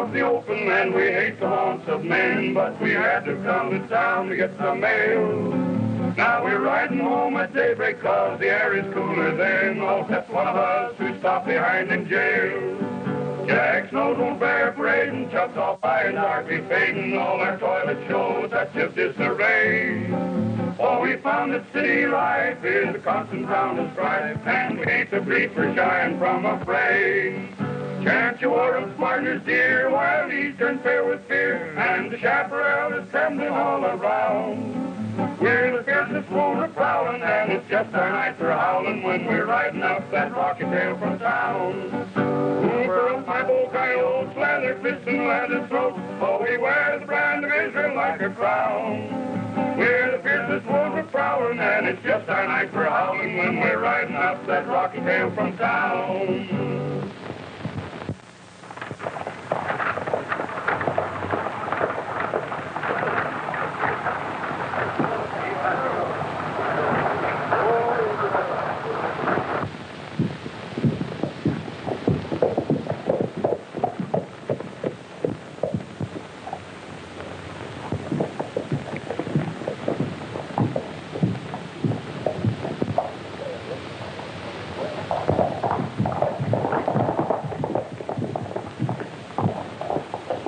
of the open and we hate the haunts of men, but we had to come to town to get some mail. Now we're riding home at daybreak 'cause the air is cooler then, all except one of us who stopped behind in jail. Jack's nose won't bear parading, Chuck's off by and darkly fading, all our toilet shows such a disarray. Oh, we found that city life is a constant round of strife, and we hate to bleed for shying from a fray. Chance you wore them partners dear, while these turn fair with fear, and the chaparral is trembling all around. We're the fiercest wolves a prowling, and it's just our night for howling when we're riding up that rocky trail from town. Over my bull coyotes, leather fists and leather throats, oh, we wear the brand of Israel like a crown. We're the fiercest wolves a prowling, and it's just our night for howling when we're riding up that rocky trail from town.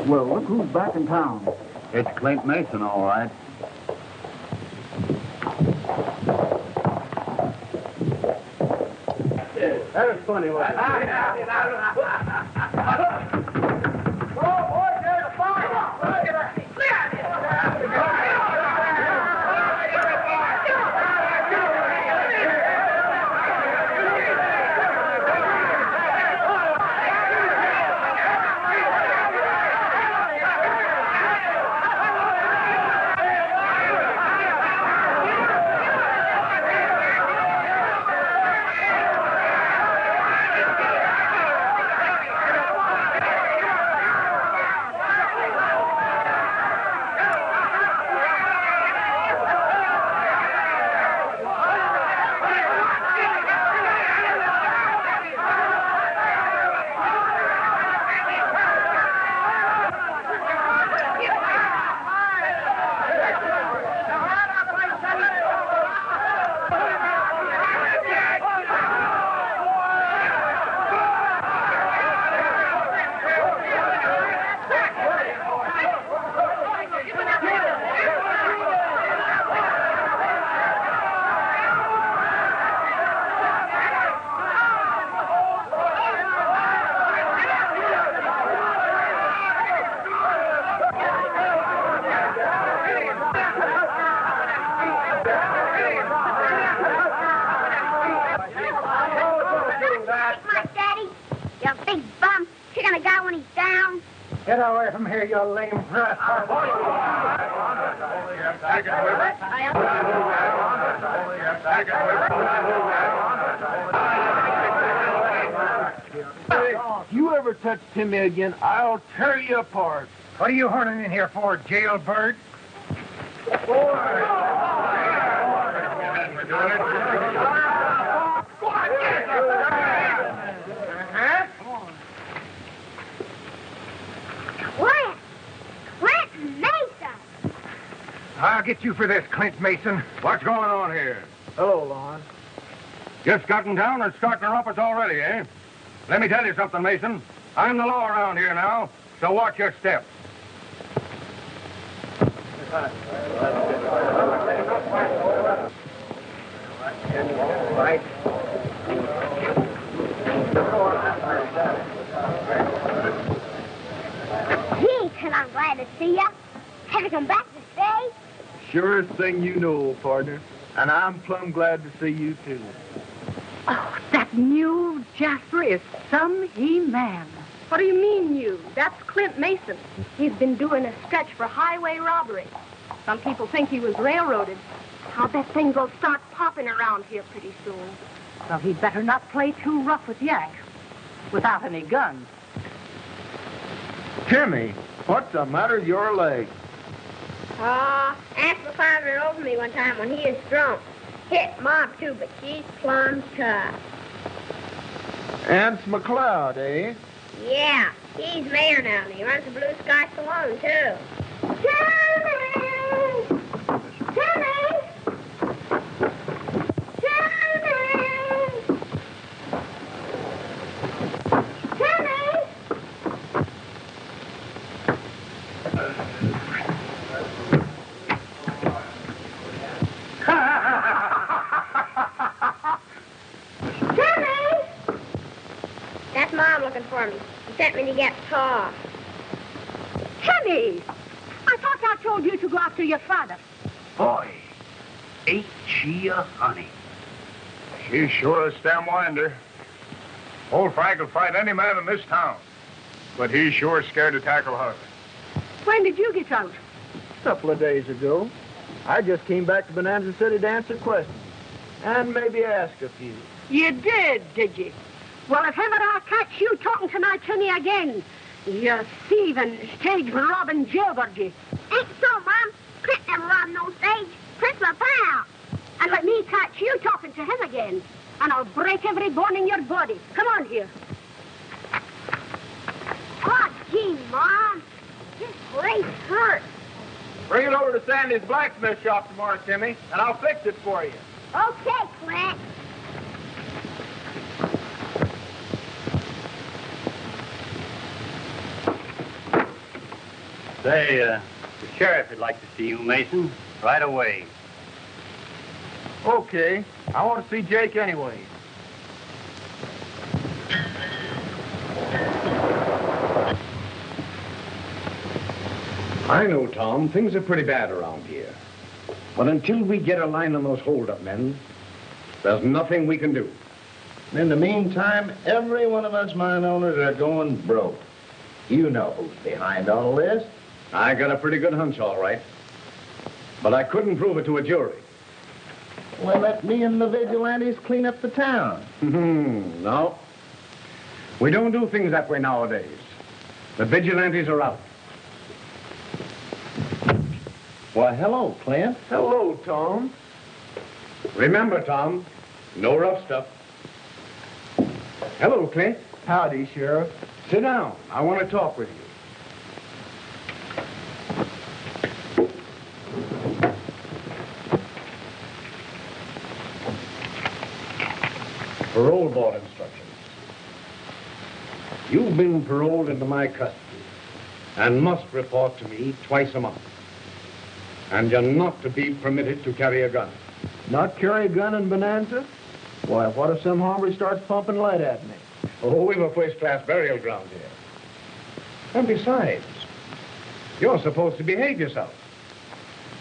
Well, look who's back in town. It's Clint Mason, all right. That was funny, wasn't it? Oh, boy, there's a fire! Look at that! Get away from here, you lame brat. If you ever touch Timmy again, I'll tear you apart. What are you horning in here for, jailbird? I'll get you for this, Clint Mason. What's going on here? Hello, Lon. Just got in town and starting to rumpus already, eh? Let me tell you something, Mason. I'm the law around here now, so watch your step. Gee, Clint, I'm glad to see you. Have you come back to stay? Surest thing you know, partner. And I'm plumb glad to see you, too. Oh, that new Jasper is some he-man. What do you mean, you? That's Clint Mason. He's been doing a stretch for highway robbery. Some people think he was railroaded. I'll bet things will start popping around here pretty soon. Well, he'd better not play too rough with Yak. Without any guns. Timmy, what's the matter with your leg? Amplifier ran over me one time when he is drunk. Hit Mom, too, but she's plumb tough. Aunt McLeod, eh? Yeah, he's mayor now, and he runs the Blue Sky Saloon, too. Jimmy! Jimmy! That's Mom looking for me. She sent me to get tall. Timmy! I thought I told you to go after your father. Boy, ain't she a honey? She's sure a stem winder. Old Frank will fight any man in this town. But he's sure scared to tackle her. When did you get out? A couple of days ago. I just came back to Bonanza City to answer questions. And maybe ask a few. You did you? Well, if ever I catch you talking to my Timmy again, you thieving, stage-robbing jailbird. Ain't so, Mom. Clint never robbed no stage. Clint's my pal. And let me catch you talking to him again, and I'll break every bone in your body. Come on here. Oh, gee, Mom. This brace hurts. Bring it over to Sandy's blacksmith shop tomorrow, Timmy, and I'll fix it for you. Okay, Clint. Say, the sheriff would like to see you, Mason, right away. Okay. I want to see Jake anyway. I know, Tom, things are pretty bad around here. But until we get a line on those hold-up men, there's nothing we can do. In the meantime, every one of us mine owners are going broke. You know who's behind all this. I got a pretty good hunch, all right. But I couldn't prove it to a jury. Well, let me and the vigilantes clean up the town. No. We don't do things that way nowadays. The vigilantes are out. Why, hello, Clint. Hello, Tom. Remember, Tom, no rough stuff. Hello, Clint. Howdy, Sheriff. Sit down. I want to talk with you. Parole board instructions. You've been paroled into my custody and must report to me twice a month. And you're not to be permitted to carry a gun. Not carry a gun in Bonanza? Why, what if some hombre starts pumping lead at me? Oh, we've a first-class burial ground here. And besides, you're supposed to behave yourself.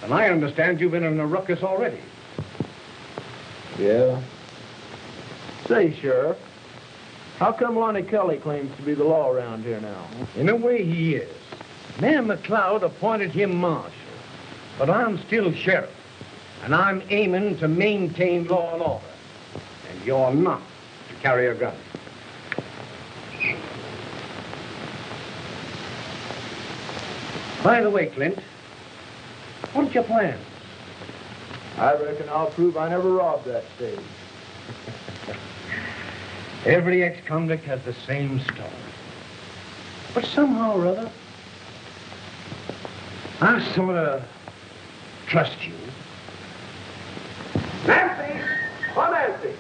And I understand you've been in a ruckus already. Yeah. Say, Sheriff, how come Lonnie Kelly claims to be the law around here now? In a way, he is. Mayor McLeod appointed him marshal. But I'm still sheriff. And I'm aiming to maintain law and order. And you're not to carry a gun. By the way, Clint, what's your plan? I reckon I'll prove I never robbed that stage. Every ex-convict has the same story. But somehow or other, I sort of trust you. Nancy! Oh, Nancy!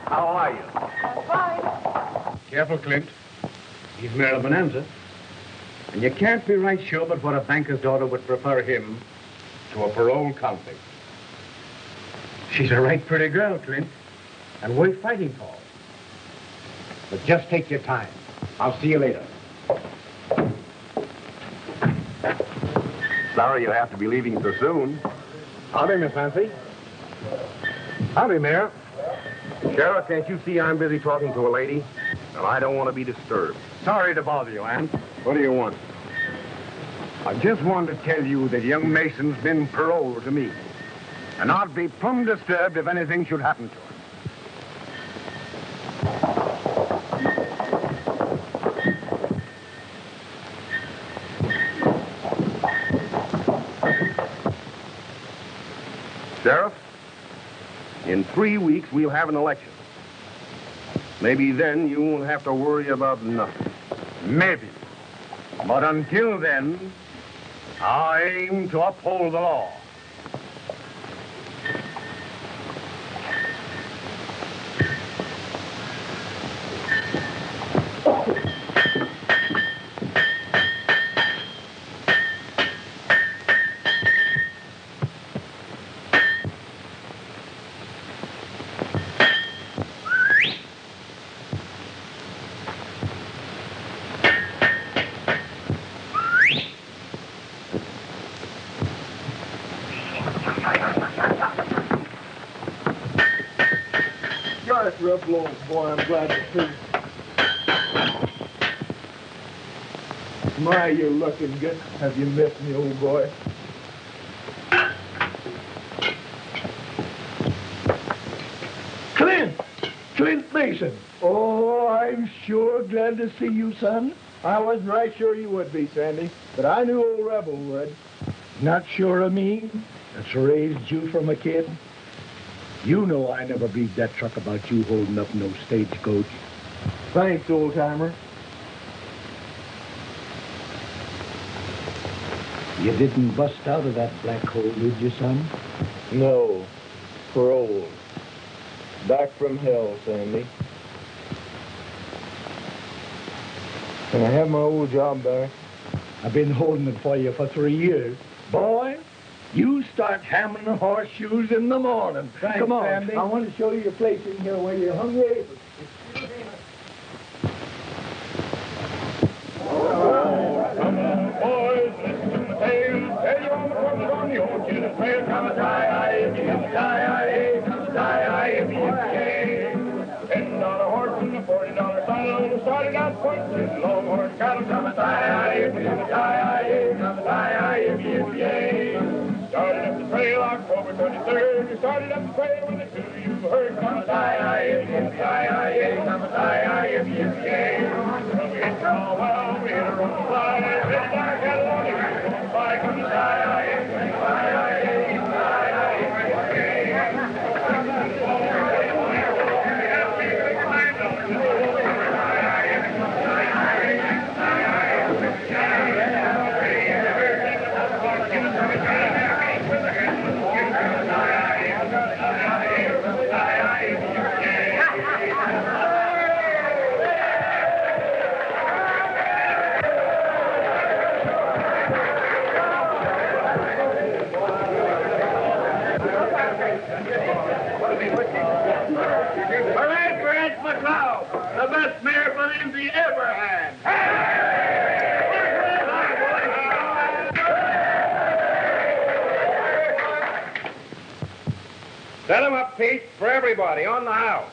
How are you? Careful, Clint. He's Mayor of Bonanza. And you can't be right sure but what a banker's daughter would prefer him to a parole convict. She's a right pretty girl, Clint, and worth fighting for. But just take your time. I'll see you later. Sorry you have to be leaving so soon. Howdy, Miss Nancy. Howdy, Mayor. Sheriff, can't you see I'm busy talking to a lady? And I don't want to be disturbed. Sorry to bother you, Ann. What do you want? I just wanted to tell you that young Mason's been paroled to me. And I'd be plumb disturbed if anything should happen to him. Sheriff, in 3 weeks, we'll have an election. Maybe then you won't have to worry about nothing. Maybe. But until then, I aim to uphold the law. Rough load, boy, I'm glad to see you. My, you're looking good. Have you missed me, old boy? Clint Mason. Oh, I'm sure glad to see you, son. I wasn't right sure you would be, Sandy, but I knew old Rebel would. Not sure of me? That's raised you from a kid? You know I never beat that truck about you holding up no stagecoach. Thanks, old-timer. You didn't bust out of that black hole, did you, son? No. Parole. Back from hell, Sandy. Can I have my old job back? I've been holding it for you for 3 years. Boy, you start hammering horseshoes in the morning. Thanks, come on, Sandy. I want to show you a place in here where you're hungry. Boys, listen to the tale. Tell you on the corner on the old children's trail. Come a tie-I-F-E, come a tie-I-F-E. $10 horse and a $40 saddle. Started out punching longhorn cattle. Come a tie-I-F-E, come a tie-I-F-E. Started up the trail October 23rd. You started up the trail when the two you heard. Come a tie-I-F-E, come a tie-I-F-E. Well, we hit all well, we hit her on the fly. Hit our cattle on the earth, on the fly. Come a tie-I-F-E, tie-I-F-E. Hooray for Ed McLeod, the best mayor Bonanza ever had. Set him up, Pete, for everybody on the house.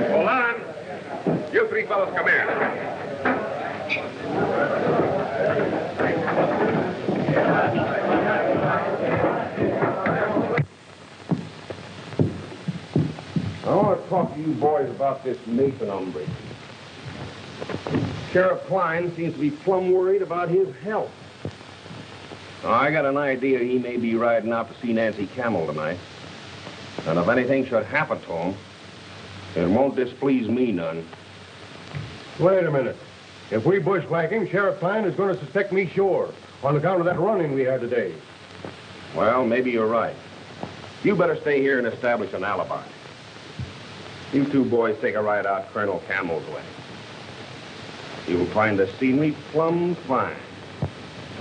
Hold on. You three fellas come here. I want to talk to you boys about this Mason hombre. Sheriff Klein seems to be plumb worried about his health. Now, I got an idea he may be riding out to see Nancy Camel tonight. And if anything should happen to him, it won't displease me none. Wait a minute. If we bushwhack him, Sheriff Klein is going to suspect me sure, on account of that running we had today. Well, maybe you're right. You better stay here and establish an alibi. You two boys take a ride out Colonel Camel's way. You'll find the scenery plumb fine.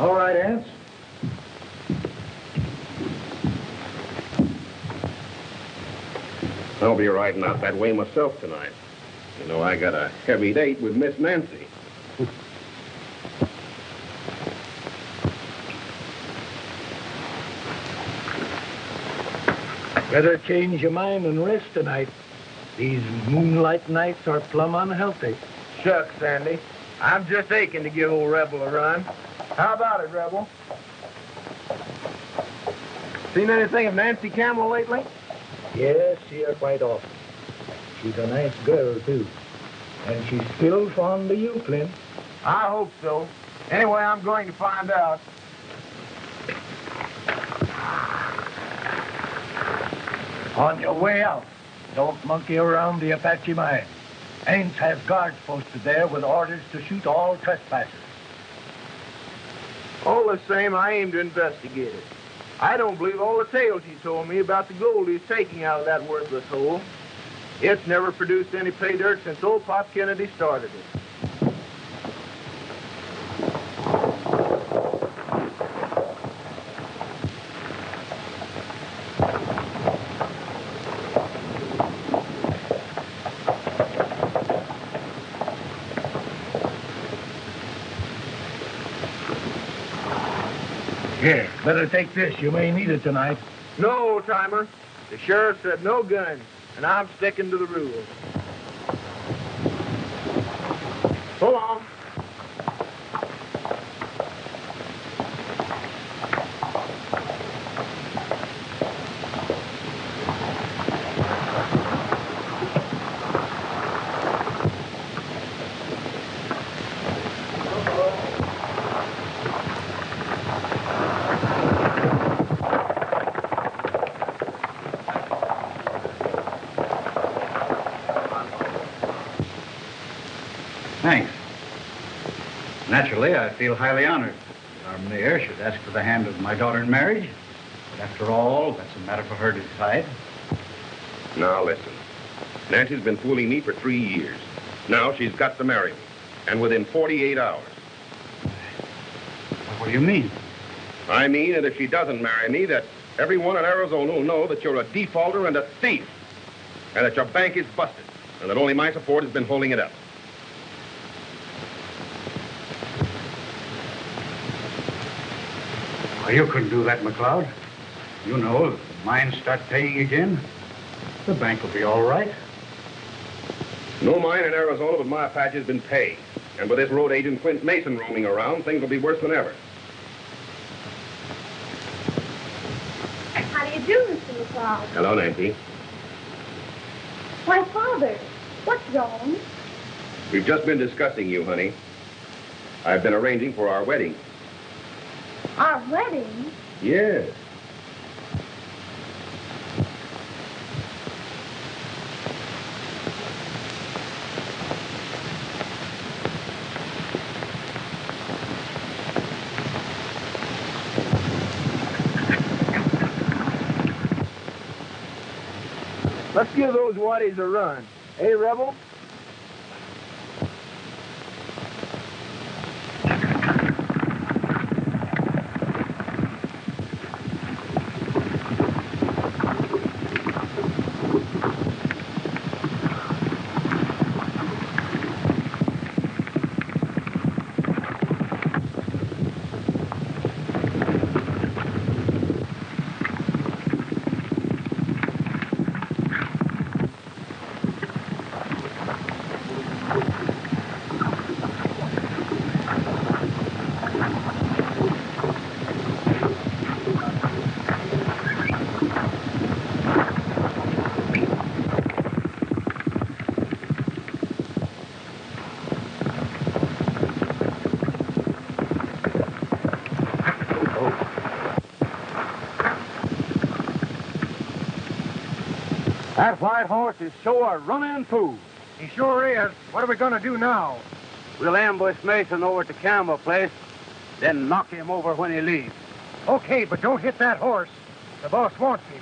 All right, Ants. I'll be riding out that way myself tonight. You know, I got a heavy date with Miss Nancy. Better change your mind and rest tonight. These moonlight nights are plumb unhealthy. Shucks, Sandy. I'm just aching to give old Rebel a run. How about it, Rebel? Seen anything of Nancy Camel lately? Yes, see her quite often. She's a nice girl, too. And she's still fond of you, Clint. I hope so. Anyway, I'm going to find out. On your way out, don't monkey around the Apache mine. Ains has guards posted there with orders to shoot all trespassers. All the same, I aim to investigate it. I don't believe all the tales he told me about the gold he's taking out of that worthless hole. It's never produced any pay dirt since old Pop Kennedy started it. Here, better take this. You may need it tonight. No, old-timer. The sheriff said no guns, and I'm sticking to the rules. So long. Thanks. Naturally, I feel highly honored that our mayor should ask for the hand of my daughter in marriage. But after all, that's a matter for her to decide. Now, listen. Nancy's been fooling me for 3 years. Now she's got to marry me. And within 48 hours. What do you mean? I mean that if she doesn't marry me, that everyone in Arizona will know that you're a defaulter and a thief. And that your bank is busted. And that only my support has been holding it up. Well, you couldn't do that, McLeod. You know, if mines start paying again, the bank will be all right. No mine in Arizona but my Apache has been paid. And with this road agent Clint Mason roaming around, things will be worse than ever. How do you do, Mr. McCloud? Hello, Nancy. Why, Father, what's wrong? We've just been discussing you, honey. I've been arranging for our wedding. Our wedding? Yes. Let's give those waddies a run. Hey, Rebel? That white horse is sure a running fool. He sure is. What are we going to do now? We'll ambush Mason over at the Campbell place, then knock him over when he leaves. Okay, but don't hit that horse. The boss wants him.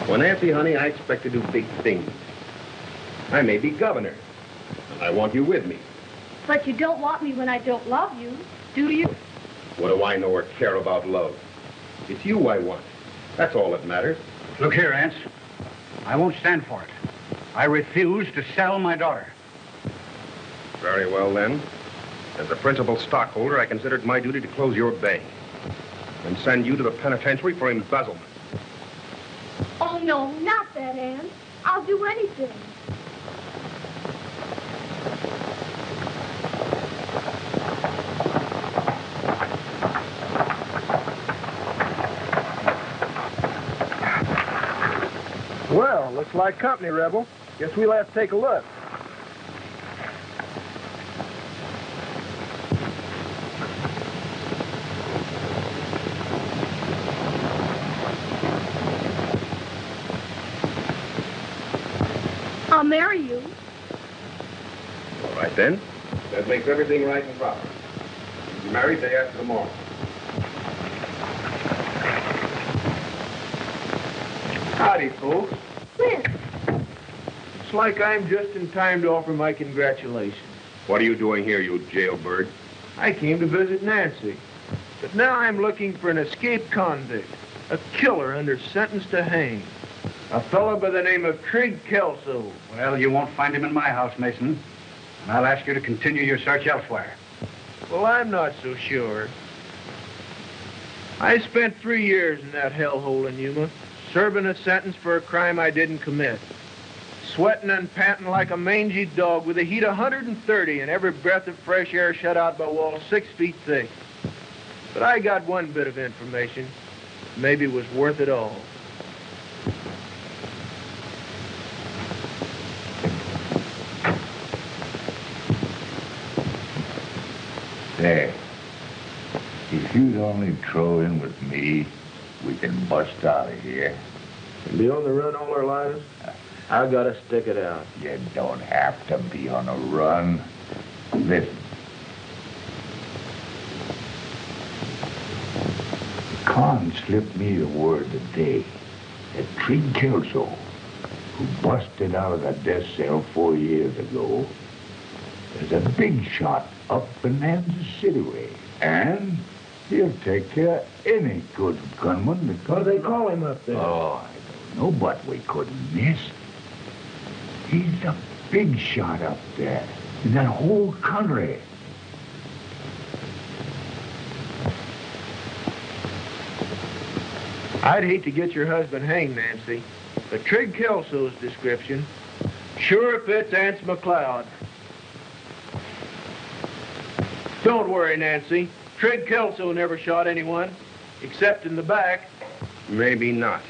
Well, Nancy, honey, I expect to do big things. I may be governor, and I want you with me. But you don't want me when I don't love you, do you? What do I know or care about love? It's you I want. That's all that matters. Look here, Ance. I won't stand for it. I refuse to sell my daughter. Very well, then. As the principal stockholder, I consider it my duty to close your bank and send you to the penitentiary for embezzlement. Oh, no, not that, Anne. I'll do anything. Looks like company, Rebel. Guess we'll have to take a look. I'll marry you. All right, then. That makes everything right and proper. You'll be married day after tomorrow. Howdy, folks. Clint. It's like I'm just in time to offer my congratulations. What are you doing here, you jailbird? I came to visit Nancy. But now I'm looking for an escaped convict, a killer under sentence to hang. A fellow by the name of Trig Kelso. Well, you won't find him in my house, Mason. And I'll ask you to continue your search elsewhere. Well, I'm not so sure. I spent 3 years in that hellhole in Yuma, serving a sentence for a crime I didn't commit. Sweating and panting like a mangy dog with a heat of 130 and every breath of fresh air shut out by walls 6 feet thick. But I got one bit of information. Maybe it was worth it all. Say, if you'd only throw in with me, we can bust out of here. Be on the run all our lives? I gotta stick it out. You don't have to be on a run. Listen. Con slipped me a word today that Trig Kelso, who busted out of that death cell 4 years ago, is a big shot up Bonanza City way. And he'll take care of any good gunman because... What do they call him up there? Oh, I don't know, but we couldn't miss. He's a big shot up there in that whole country. I'd hate to get your husband hanged, Nancy, but Trig Kelso's description sure fits Aunt McLeod. Don't worry, Nancy. Trig Kelso never shot anyone, except in the back. Maybe not.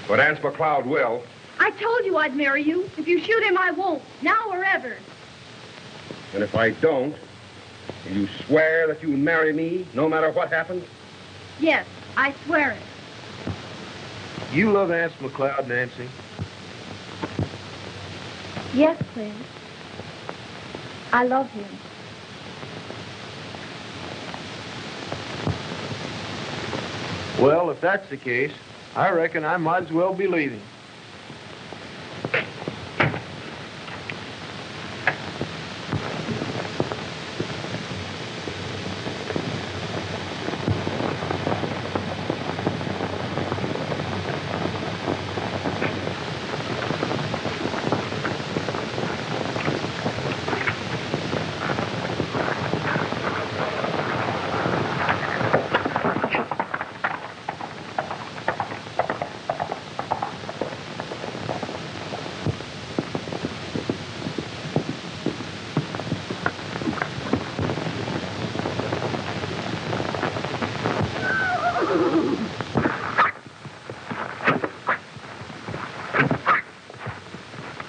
But Aunt McLeod will. I told you I'd marry you. If you shoot him, I won't. Now or ever. And if I don't, will you swear that you'll marry me no matter what happens? Yes, I swear it. You love Aunt McLeod, Nancy? Yes, Clint. I love him. Well, if that's the case, I reckon I might as well be leaving.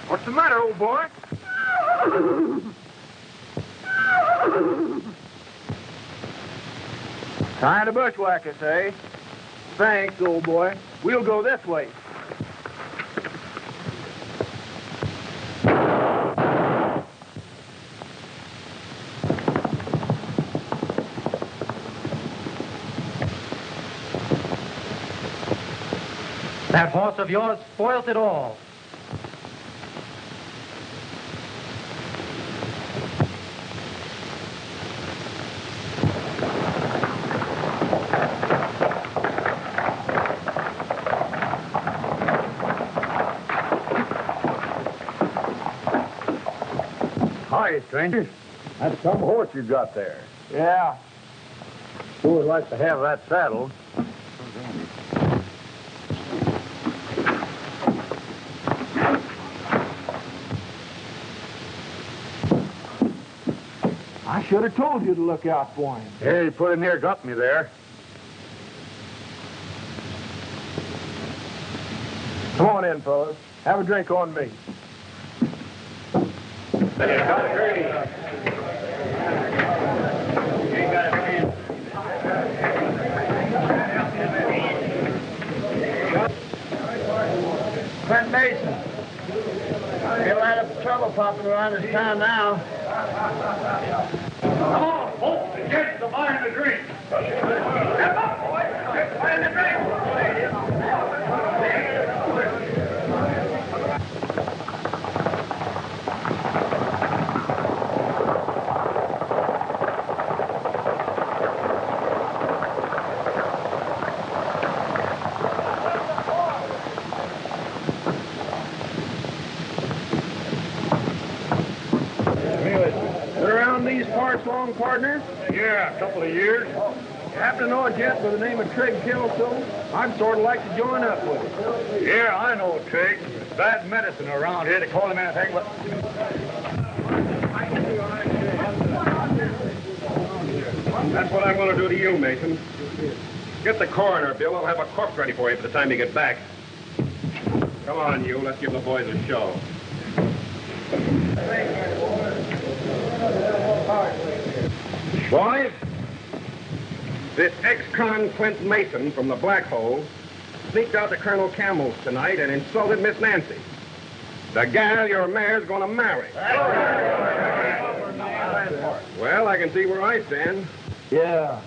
What's the matter, old boy? Trying to bushwhack us, eh? Thanks, old boy. We'll go this way. That horse of yours spoilt it all. Hi, stranger. That's some horse you got there. Yeah. Sure would like to have that saddled. I should have told you to look out for him. Hey, put in here got me there. Come on in, fellas. Have a drink on me. Clint Mason. Feel right up the trouble popping around this town now. Come on, folks, and get to buying the drink. Step up, boys. Get buying the drink. These parts long, partner? Yeah, a couple of years. You happen to know a gent by the name of Trig Kelso? I'd sort of like to join up with him. Yeah, I know Trig. Bad medicine around here to call him anything but... That's what I'm going to do to you, Mason. Get the coroner, Bill. I'll have a corpse ready for you by the time you get back. Come on, you. Let's give the boys a show. Boys, this ex-con Clint Mason from the Black Hole sneaked out to Colonel Campbell's tonight and insulted Miss Nancy, the gal your mayor's going to marry. Well, I can see where I stand. Yeah,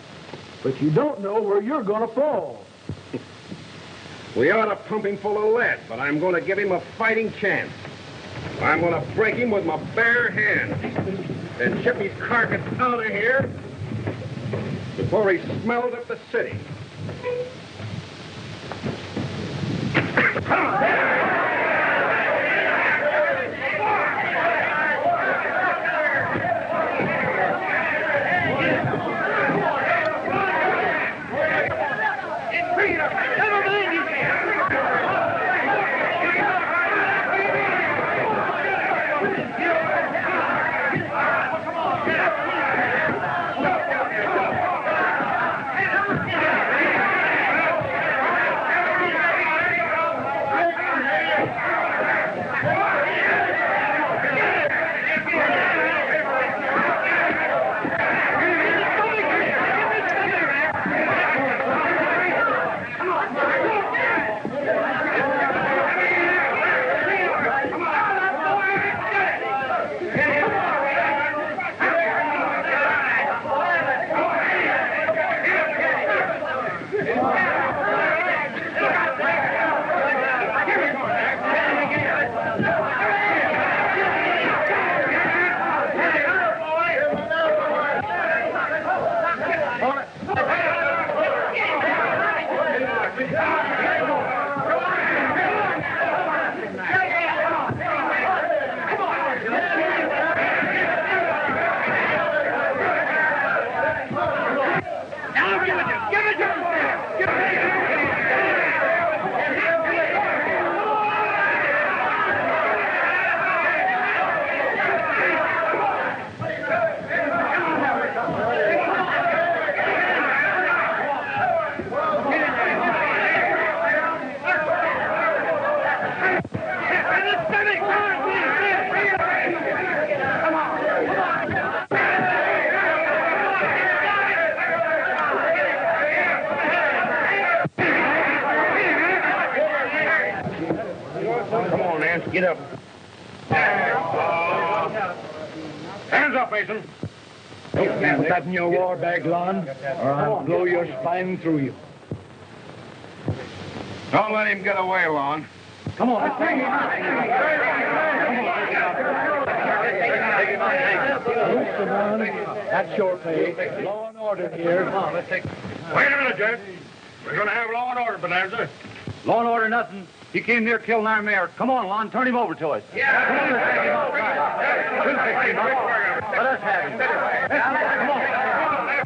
but you don't know where you're going to fall. We ought to pump him full of lead, but I'm going to give him a fighting chance. I'm going to break him with my bare hands and ship his carcass out of here before he smells up the city. Come on! Get up. Hands up, Mason. Don't put that in your war bag, Lon, or I'll blow your spine through you. Don't let him get away, Lon. Come on, let's take him out. Listen, Lon, that's your pay. Law and order here. Come on, let's take... Wait a minute, Judge. We're going to have law and order, Bonanza. Law and order, nothing. He came near killing our mayor. Come on, Lon, turn him over to us. Yeah. Come on, let's take him out. Let us have him. Come on.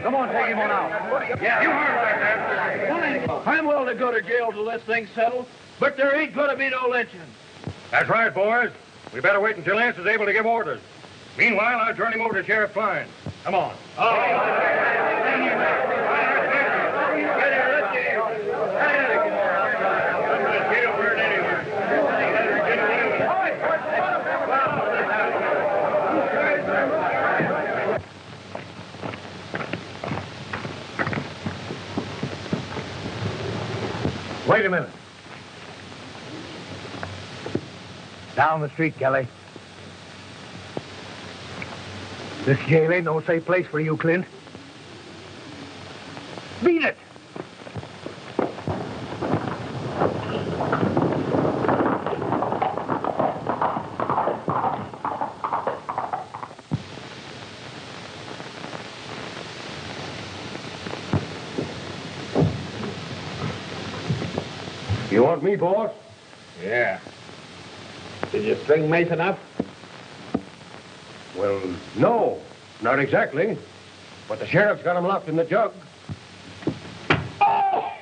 Come on, take him on out. Yeah. You heard that. I'm willing to go to jail till this thing's settled, but there ain't going to be no lynching. That's right, boys. We better wait until Lance is able to give orders. Meanwhile, I'll turn him over to Sheriff Klein. Come on. Wait a minute. Down the street, Kelly. This jail ain't no safe place for you, Clint. Beat it! You want me, boss? Yeah. Did you string Mason up? Well, no, not exactly. But the sheriff's got him locked in the jug. Oh,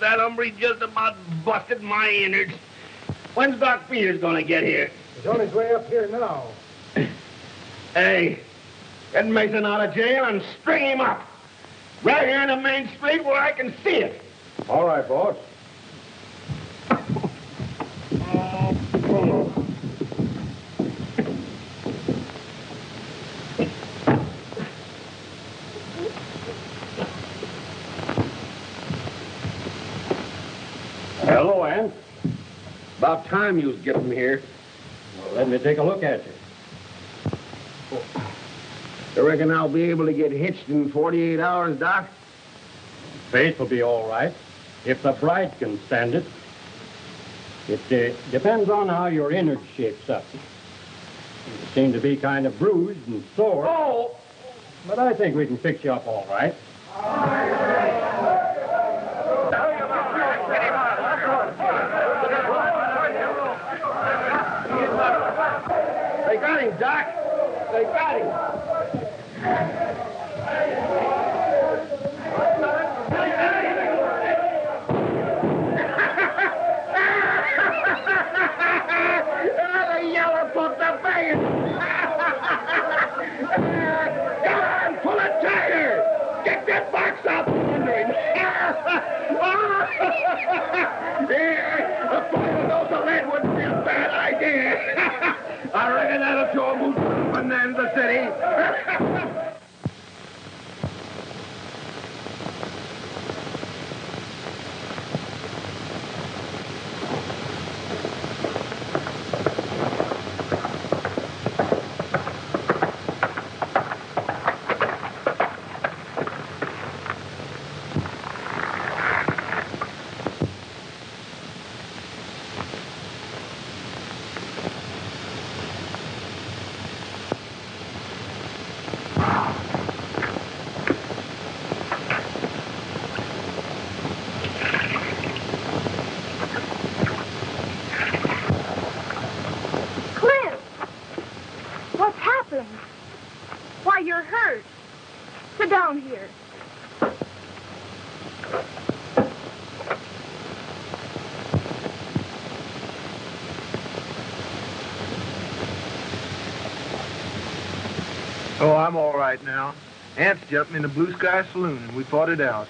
that hombre just about busted my innards. When's Doc Peters gonna get here? He's on his way up here now. Hey, get Mason out of jail and string him up. Right here in the main street where I can see it. All right, boss. Hello, Ann. About time you was getting here. Well, let me take a look at you. You reckon I'll be able to get hitched in 48 hours, Doc? Faith will be all right, if the bride can stand it. It depends on how your innards shapes up. You seem to be kind of bruised and sore. Oh! But I think we can fix you up all right. They got him, Doc. They got him. The yellow put the banging. Come on, pull it tighter. Get that box out from under him. Yeah, a fight with those of lead wouldn't be a bad idea. I reckon that'll show them who's Bonanza City. Why, you're hurt. Sit down here. Oh, I'm all right now. Aunt's jumped me in the Blue Sky Saloon, and we fought it out.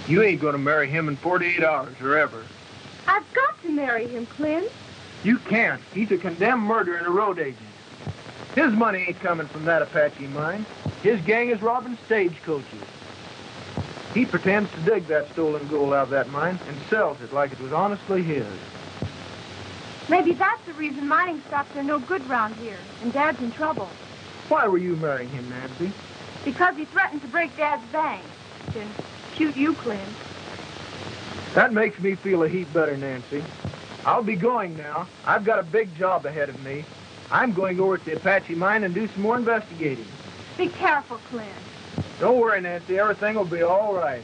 You ain't gonna marry him in 48 hours or ever. I've got to marry him, Clint. You can't. He's a condemned murderer and a road agent. His money ain't coming from that Apache mine. His gang is robbing stagecoaches. He pretends to dig that stolen gold out of that mine and sells it like it was honestly his. Maybe that's the reason mining stocks are no good round here, and Dad's in trouble. Why were you marrying him, Nancy? Because he threatened to break Dad's bank. And shoot you, Clint. That makes me feel a heap better, Nancy. I'll be going now. I've got a big job ahead of me. I'm going over to the Apache mine and do some more investigating. Be careful, Clint. Don't worry, Nancy. Everything will be all right.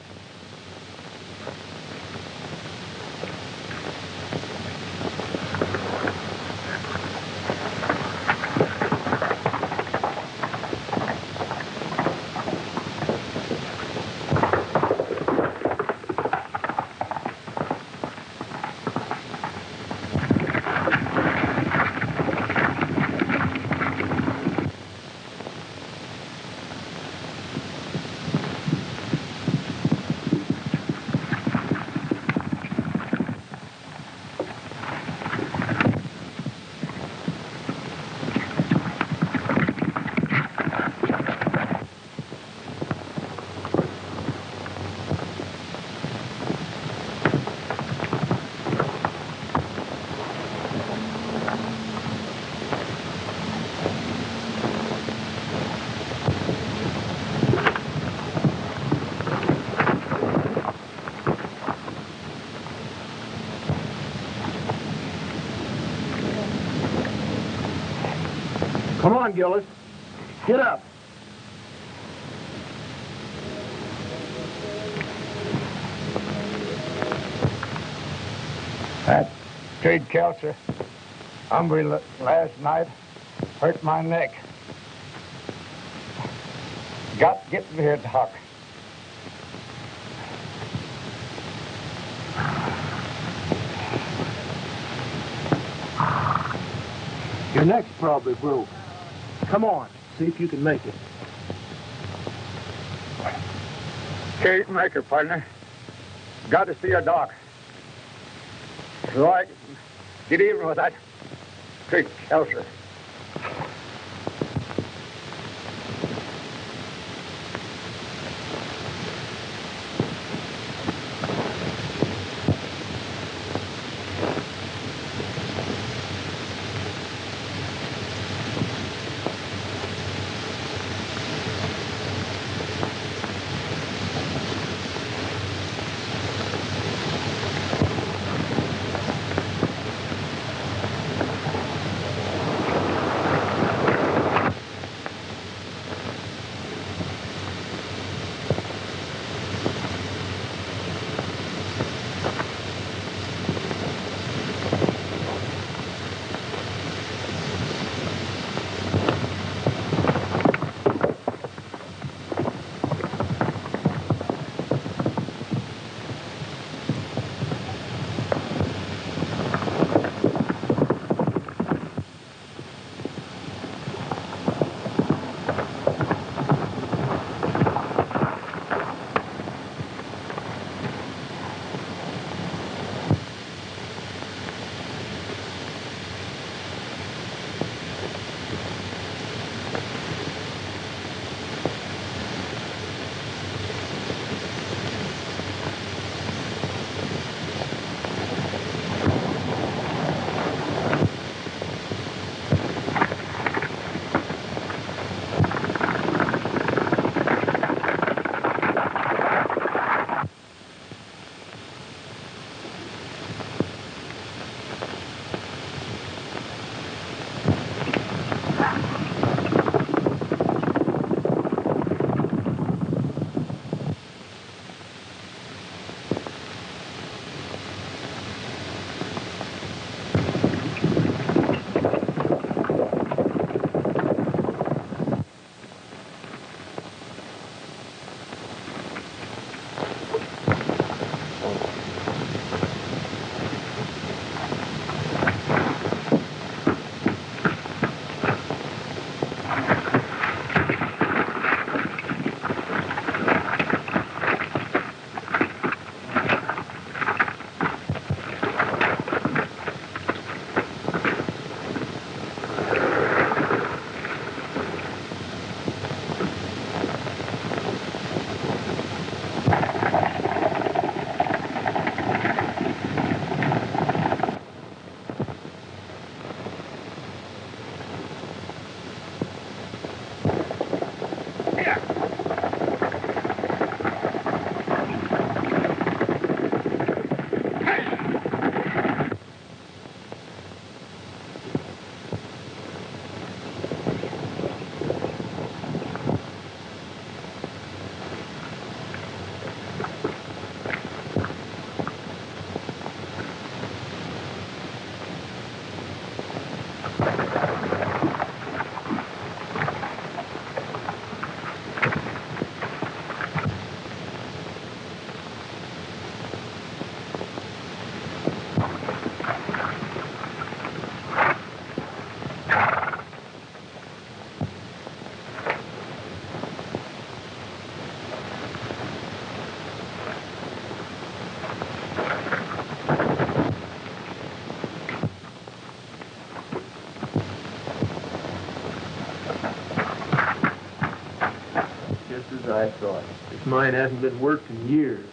Come on, Gillis. Get up. That Trig Kelser hombre last night hurt my neck. Got to get me here, Doc. Your neck's probably broke. Come on, see if you can make it. Can't make it, partner. Got to see a doc. So I get even with that Trig Kelser. As I thought. This mine hasn't been worked in years.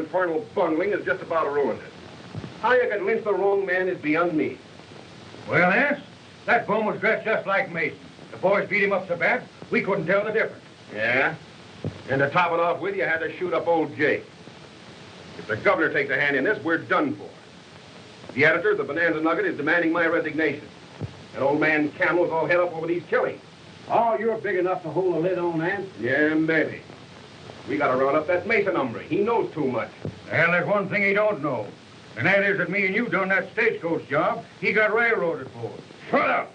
infernal bungling has just about ruined it. How you could lynch the wrong man is beyond me. Well, Ants, that bum was dressed just like Mason. The boys beat him up so bad, we couldn't tell the difference. Yeah? And to top it off with, you had to shoot up old Jake. If the governor takes a hand in this, we're done for. The editor of the Bonanza Nugget is demanding my resignation. That old man Camel is all head up over these killings. Oh, you're big enough to hold a lid on that? Yeah, maybe. We gotta round up that Mason hombre. He knows too much. Well, there's one thing he don't know. And that is that me and you done that stagecoach job he got railroaded for. Shut up!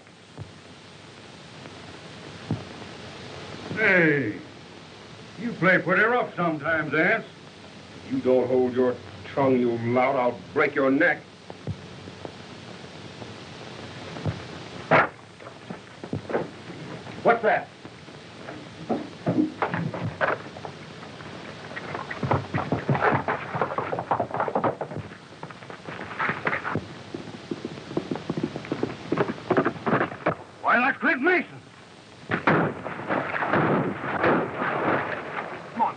Hey, you play pretty rough sometimes, Ants. If you don't hold your tongue, you lout, I'll break your neck. What's that? Why, that's Clint Mason. Come on.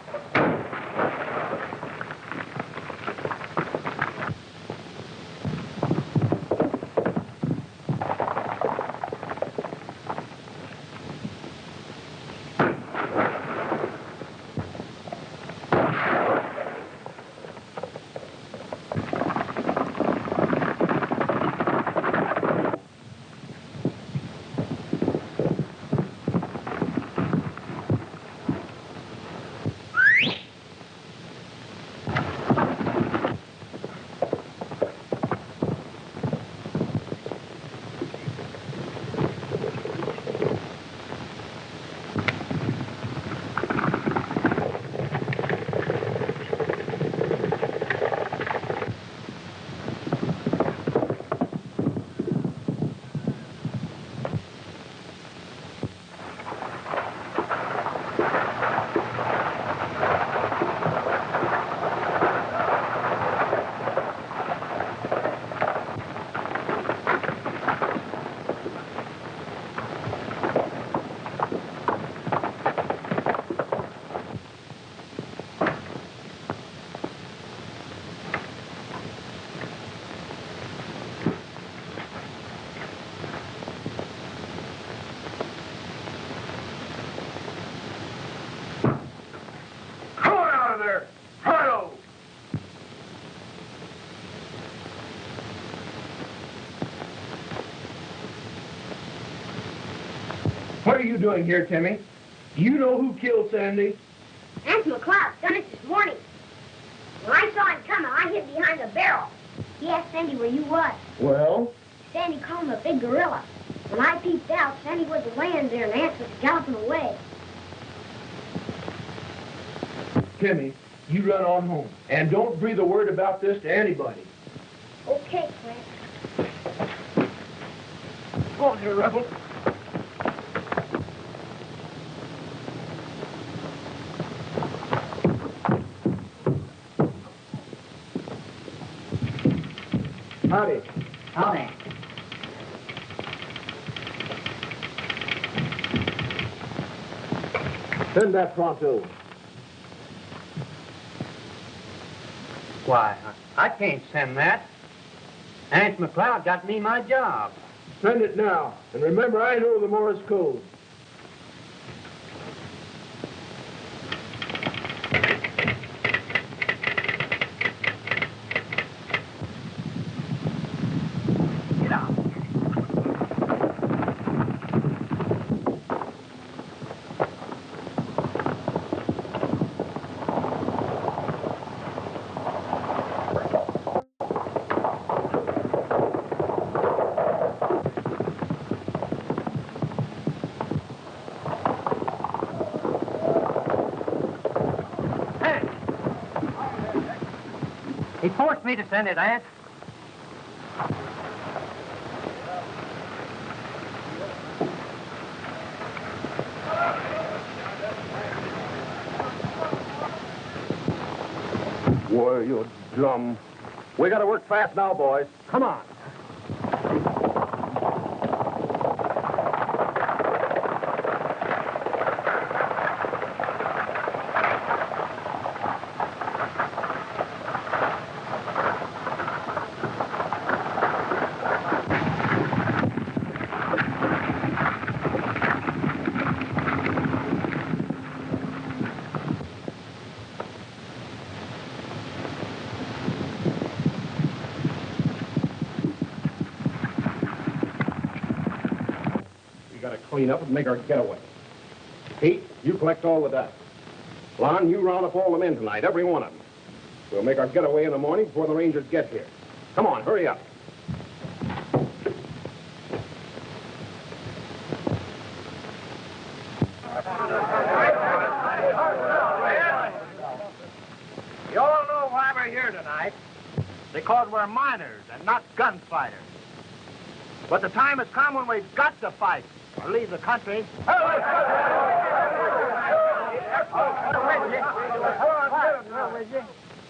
What are you doing here, Timmy? Do you know who killed Sandy? Ant McCloud done it this morning. When I saw him coming, I hid behind a barrel. He asked Sandy where you was. Well? Sandy called him a big gorilla. When I peeped out, Sandy wasn't laying there and Ant was galloping away. Timmy, you run on home. And don't breathe a word about this to anybody. Okay, Clint. Go on here, Rebel. Howdy. Howdy. Send that pronto. Why, I can't send that. Aunt McCloud got me my job. Send it now. And remember, I know the Morse code. Get out. He forced me to send it, Aunt. Boy, you're dumb. We gotta work fast now, boys. Come on. got to clean up and make our getaway. Pete, you collect all the dust. Lon, you round up all the men tonight, every one of them. We'll make our getaway in the morning before the Rangers get here. Come on, hurry up. You all know why we're here tonight. Because we're miners and not gunfighters. But the time has come when we've got to fight or leave the country.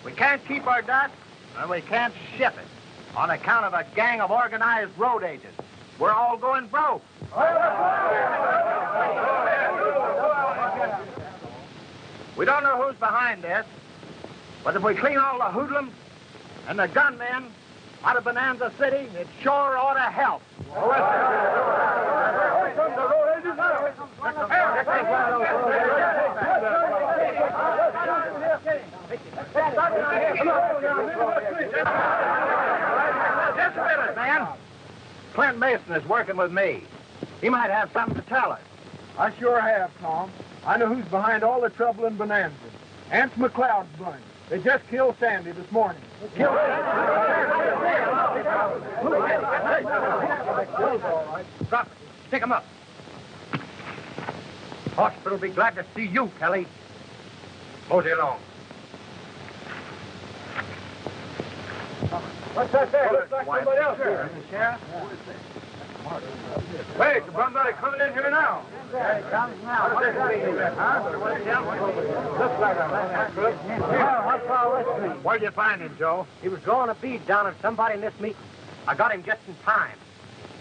We can't keep our dust and we can't ship it on account of a gang of organized road agents. We're all going broke. We don't know who's behind this, but if we clean all the hoodlums and the gunmen out of Bonanza City, it sure ought to help. Just a minute, man. Clint Mason is working with me. He might have something to tell us. I sure have, Tom. I know who's behind all the trouble in Bonanza. Ants McLeod's bunch. They just killed Sandy this morning. Killed Drop it. Stick him up. Hospital will be glad to see you, Kelly. Mosey along. What's that there? Looks like somebody else here. Sheriff? Hey, somebody coming in here now. There he comes now. What is that? What's all this mean? Where'd you find him, Joe? He was drawing a bead down on somebody in this meeting. I got him just in time.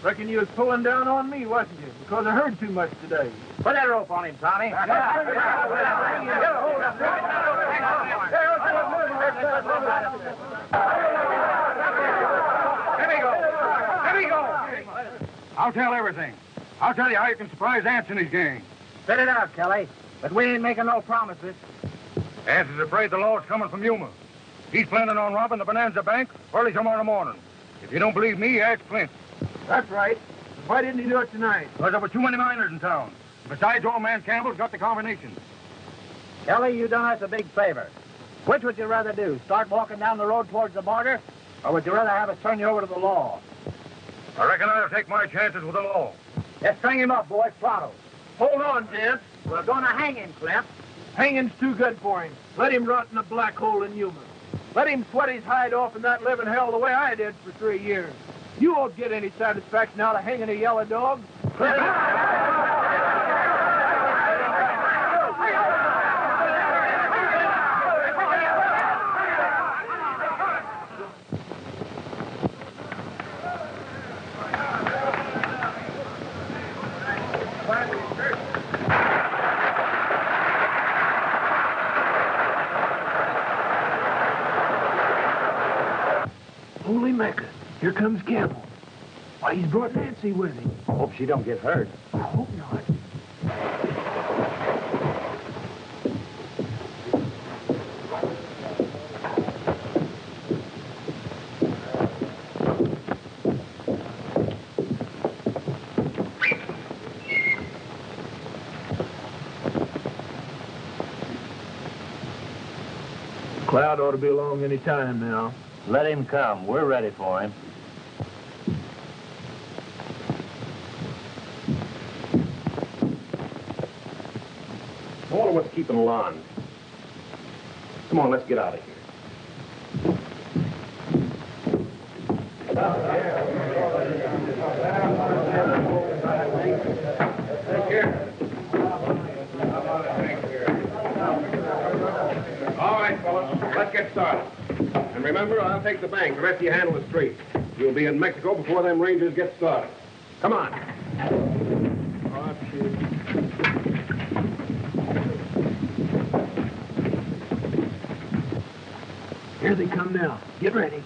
Reckon you was pulling down on me, wasn't you? Because I heard too much today. Put that rope on him, Tommy. I'll tell everything. I'll tell you how you can surprise Ants and his gang. Spit it out, Kelly. But we ain't making no promises. Ants is afraid the law's coming from Yuma. He's planning on robbing the Bonanza Bank early tomorrow morning. If you don't believe me, ask Flint. That's right. Why didn't he do it tonight? Because there were too many miners in town. Besides, old man Campbell's got the combination. Kelly, you done us a big favor. Which would you rather do? Start walking down the road towards the border? Or would you rather have us turn you over to the law? I reckon I'll take my chances with the law. Let's string him up, boys. Pronto. Hold on, gents. We're going to hang him, Clint. Hanging's too good for him. Let him rot in a black hole in Yuma. Let him sweat his hide off in that living hell the way I did for 3 years. You won't get any satisfaction out of hanging a yellow dog. Holy Mecca, here comes Campbell. Why, he's brought Nancy with him. Hope she don't get hurt. I hope not. Cloud ought to be along any time now. Let him come. We're ready for him. I wonder what's keeping Lon. Come on, let's get out of here. All right, fellas, let's get started. And remember, I'll take the bank. The rest of you handle the street. You'll be in Mexico before them Rangers get started. Come on. Oh, shit. Here they come now. Get ready.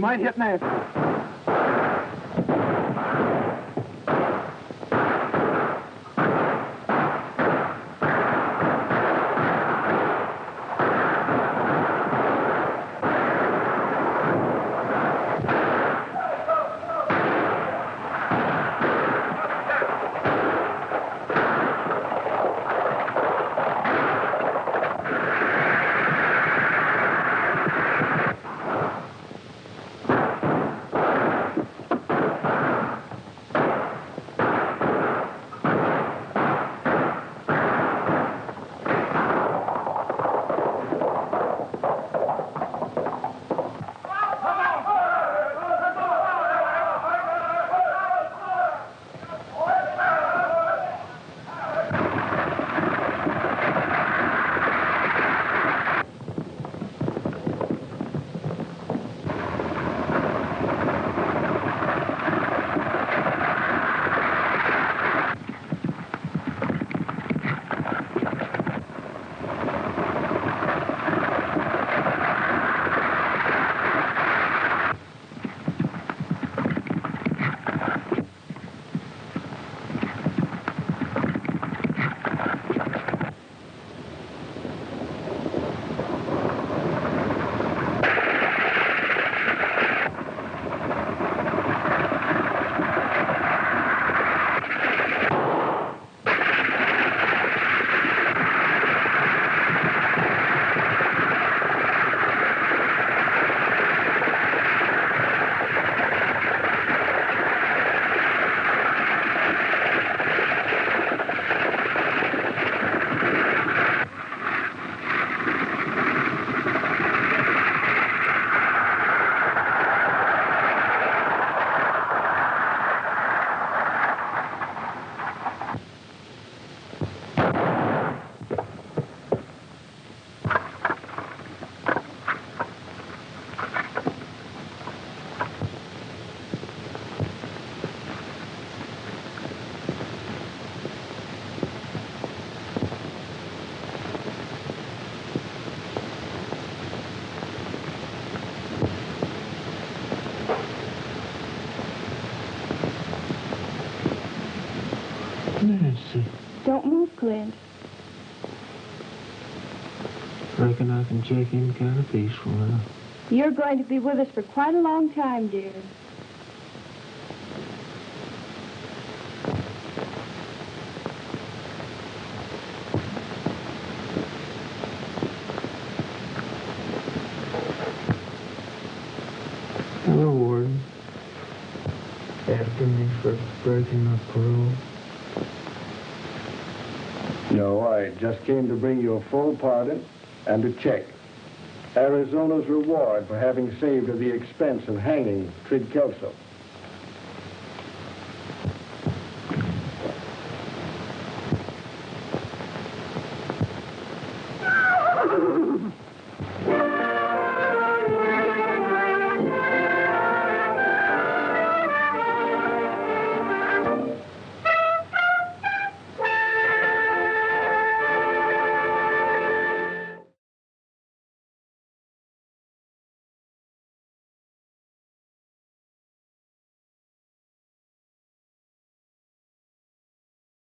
might hit Nancy. Nancy. Don't move, Clint. Reckon I can check in kind of peaceful now. You're going to be with us for quite a long time, dear. Hello, Warden. After me for breaking my parole? No, I just came to bring you a full pardon and a check. Arizona's reward for having saved at the expense of hanging Trid Kelso.